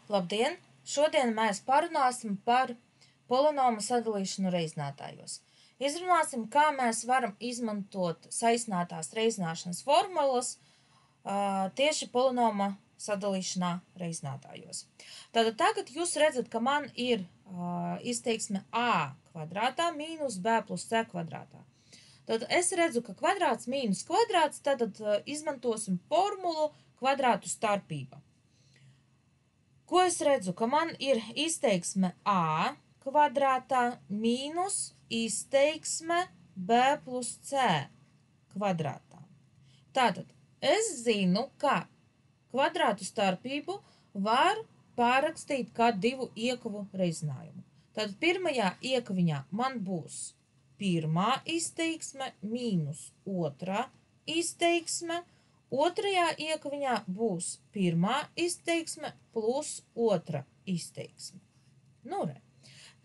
Labdien! Šodien mēs parunāsim par polinomu sadalīšanu reiznātājos. Izrunāsim, kā mēs varam izmantot saīsinātās reiznāšanas formulas tieši polinoma sadalīšanā reiznātājos. Tātad tagad jūs redzat, ka man ir izteiksme a kvadrātā mīnus b plus c kvadrātā. Tad es redzu, ka kvadrāts mīnus kvadrāts, tad izmantosim formulu kvadrātu starpība. Ko es redzu? Ka man ir izteiksme a kvadrātā mīnus izteiksme b plus c kvadrātā. Tātad es zinu, ka kvadrātu starpību var pārrakstīt kā divu iekavu reizinājumu. Tad pirmajā iekaviņā man būs pirmā izteiksme mīnus otrā izteiksme, otrajā iekaviņā būs pirmā izteiksme plus otra izteiksme. Nu, re.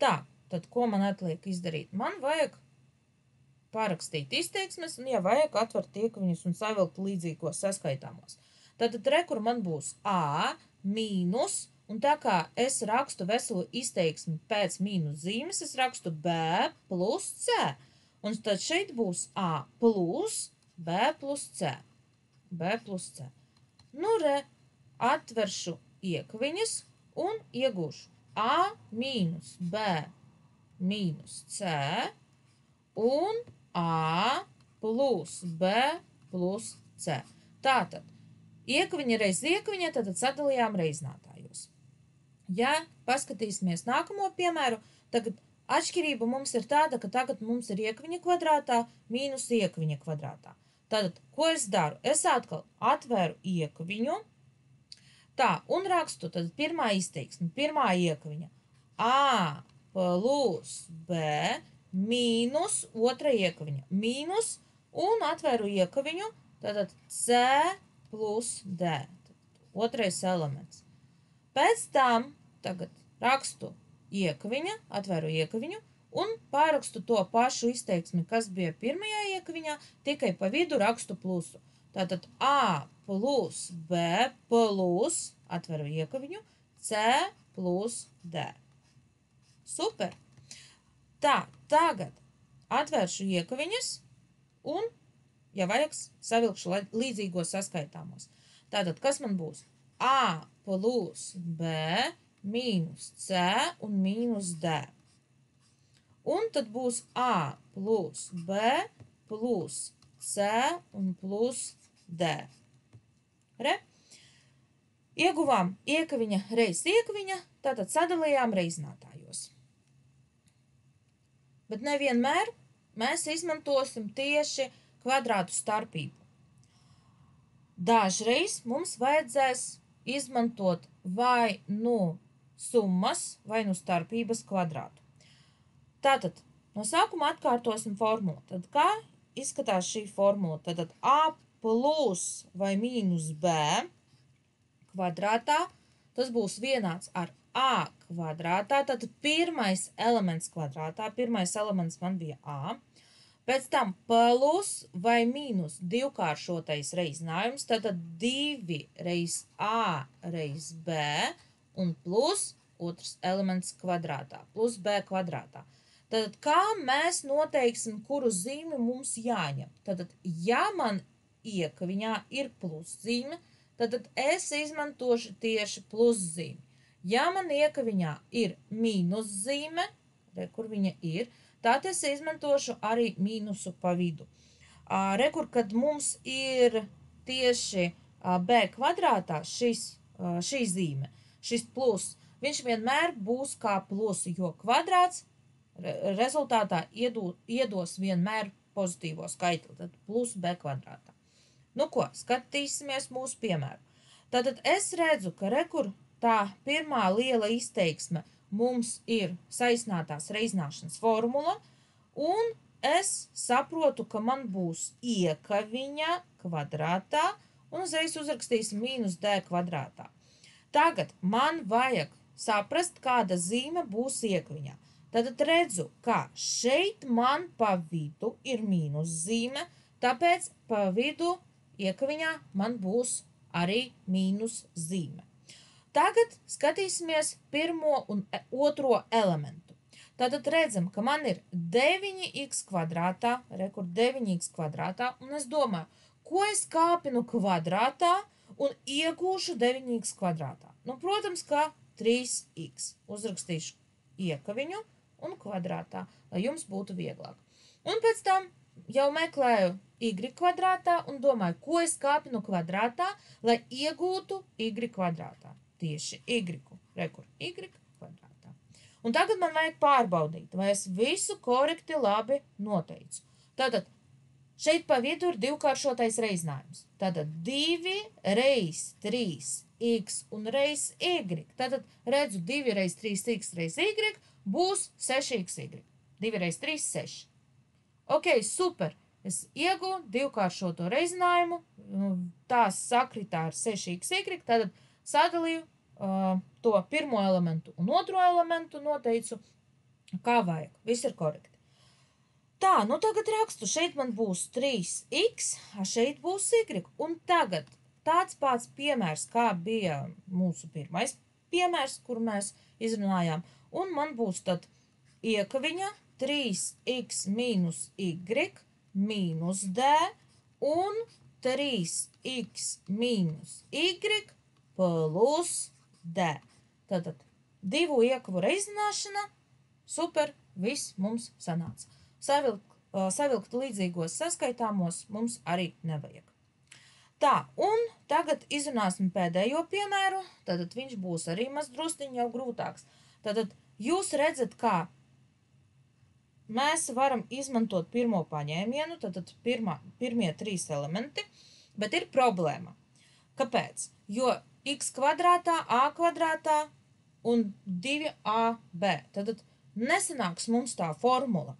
Tā, tad ko man atliek izdarīt? Man vajag parakstīt izteiksmes, un ja vajag atvert iekaviņus un savilkt līdzīgos saskaitāmos. Tad kur man būs a mīnus, un tā kā es rakstu veselu izteiksmi pēc mīnus zīmes, es rakstu b plus c. Un tad šeit būs a plus b plus c. B plus c. Nu, re, atveršu iekaviņas un iegūšu a mīnus b mīnus c un a plus b plus c. Tātad, iekaviņa reiz iekaviņa, tad sadalījām reiznātājos. Ja paskatīsimies nākamo piemēru, tagad atšķirība mums ir tāda, ka tagad mums ir iekaviņa kvadrātā mīnus iekaviņa kvadrātā. Tātad, ko es daru? Es atkal atvēru iekaviņu, tā, un rakstu, tad pirmā izteiksme, pirmā iekaviņa, a plus b mīnus otra iekaviņa, mīnus, un atvēru iekaviņu, tātad c plus d, otrais elements. Pēc tam tagad rakstu iekaviņa, atvēru iekaviņu un pārakstu to pašu izteiksmi, kas bija pirmajā iekaviņā, tikai pa vidu rakstu plusu. Tātad a plus b plus, atveru iekaviņu, c plus d. Super! Tā, tagad atvēršu iekaviņas un, ja vajag, savilkšu līdzīgos saskaitāmos. Tātad, kas man būs? A plus b mīnus c un mīnus d. Un tad būs a plus b plus c un plus d. Re? Ieguvām iekaviņa reiz iekaviņa, tātad sadalījām reiznātājos. Bet nevienmēr mēs izmantosim tieši kvadrātu starpību. Dažreiz mums vajadzēs izmantot vai nu summas, vai nu starpības kvadrātu. Tātad, no sākuma atkārtosim formulu. Tad kā izskatās šī formula? Tātad a plus vai mīnus b kvadrātā, tas būs vienāds ar a kvadrātā, tātad pirmais elements kvadrātā, pirmais elements man bija a, pēc tam plus vai mīnus divkāršotais reizinājums, tātad 2 reiz a reiz b un plus otrs elements kvadrātā, plus b kvadrātā. Tātad, kā mēs noteiksim, kuru zīmi mums jāņem? Tātad, ja man iekaviņā ir pluszīme, tad es izmantošu tieši pluszīmi. Ja man iekaviņā ir mīnuszīme, kur viņa ir, tad es izmantošu arī mīnusu pa vidu. Kad mums ir tieši b kvadrātā šī zīme, šis plus, viņš vienmēr būs kā plus, jo kvadrāts rezultātā iedos vienmēr pozitīvo skaitli, tad plus b kvadrātā. Nu ko, skatīsimies mūsu piemēru. Tātad es redzu, ka rekur tā pirmā liela izteiksme mums ir saīsinātās reiznāšanas formula, un es saprotu, ka man būs iekaviņa kvadrātā, un uzreiz uzrakstīsim mīnus d kvadrātā. Tagad man vajag saprast, kāda zīme būs iekaviņā. Tad redzu, ka šeit man pa vidu ir mīnus zīme, tāpēc pa vidu iekaviņā man būs arī mīnus zīme. Tagad skatīsimies pirmo un otro elementu. Tātad redzam, ka man ir 9x kvadrātā, rekur 9x kvadrātā, un es domāju, ko es kāpinu kvadrātā un iegūšu 9x kvadrātā. Nu, protams, ka 3x. Uzrakstīšu iekaviņu un kvadrātā, lai jums būtu vieglāk. Un pēc tam jau meklēju y kvadrātā un domāju, ko es kāpinu kvadrātā, lai iegūtu y kvadrātā. Tieši y, rekur y kvadrātā. Un tagad man vajag pārbaudīt, vai es visu korekti labi noteicu. Tātad šeit pa vidu ir divkāršotais reizinājums. Tātad 2 reiz 3x un reiz y. Tātad redzu 2 reiz 3x reiz y būs 6xy. 2 reiz 3, 6. Ok, super. Es iegūtu divkāršoto reizinājumu, tās sakritā ar 6xy, tātad sadalīju to pirmo elementu un otro elementu noteicu, kā vajag. Viss ir korekti. Tā, nu tagad rakstu. Šeit man būs 3x, šeit būs y. Un tagad tāds pats piemērs, kā bija mūsu pirmais piemērs, kur mēs izrunājām. Un man būs tad iekaviņa 3x mīnus y mīnus d un 3x mīnus y plus d. Tātad divu iekavu reizināšana, super, viss mums sanāca. Savilkt līdzīgos saskaitāmos mums arī nevajag. Tā, un tagad izrunāsim pēdējo piemēru, tātad viņš būs arī maz drusciņ jau grūtāks. Tātad jūs redzat, kā mēs varam izmantot pirmo paņēmienu, tātad pirmie 3 elementi, bet ir problēma. Kāpēc? Jo x kvadrātā, a kvadrātā un 2ab. Tātad nesanāks mums tā formula.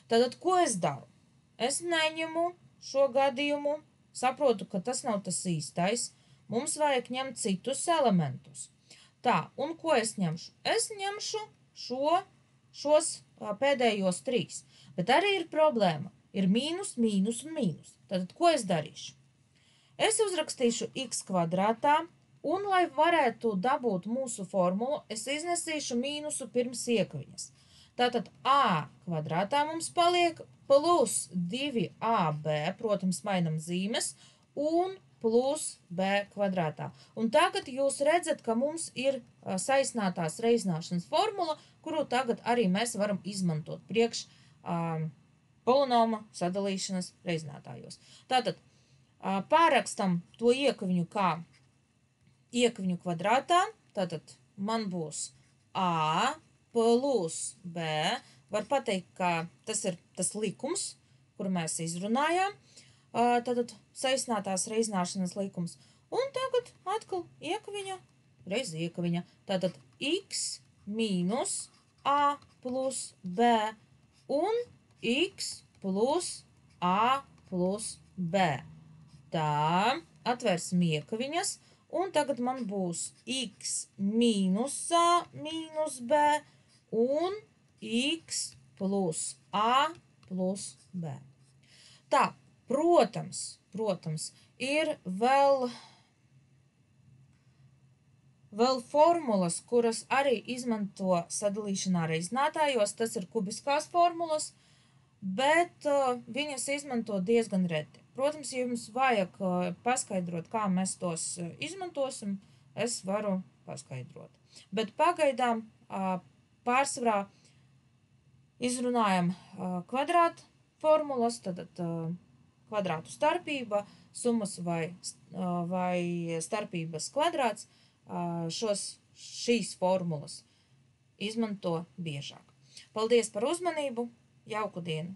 Tātad, ko es daru? Es neņemu šo gadījumu, saprotu, ka tas nav tas īstais. Mums vajag ņemt citus elementus. Tā, un ko es ņemšu? Es ņemšu šos pēdējos 3. Bet arī ir problēma. Ir mīnus, mīnus un mīnus. Tātad, ko es darīšu? Es uzrakstīšu x kvadrātā, un, lai varētu dabūt mūsu formulu, es iznesīšu mīnusu pirms iekaviņas. Tātad a kvadrātā mums paliek plus 2ab, protams, mainam zīmes, un plus b kvadrātā. Un tagad jūs redzat, ka mums ir saīsinātās reizināšanas formula, kuru tagad arī mēs varam izmantot priekš polinoma sadalīšanas reizinātājos. Tātad pārrakstam to iekaviņu kā iekaviņu kvadrātā. Tātad man būs a plus b. Var pateikt, ka tas ir tas likums, kuru mēs izrunājām. Tātad saīsinātās reizināšanas likums. Un tagad atkal iekaviņa reiz iekaviņa. Tātad x mīnus a plus b un x plus a plus b. Tā, atvērsim iekaviņas. Un tagad man būs x mīnus a mīnus b un x plus a plus b. Tā, protams, ir vēl formulas, kuras arī izmanto sadalīšanā reizinātājos. Tas ir kubiskās formulas, bet viņas izmanto diezgan reti. Protams, ja jums vajag paskaidrot, kā mēs tos izmantosim, es varu paskaidrot. Bet pagaidām pārsvarā izrunājam kvadrātu formulas, tad kvadrātu starpība, summas vai starpības kvadrāts, šīs formulas izmanto biežāk. Paldies par uzmanību, jauku dienu!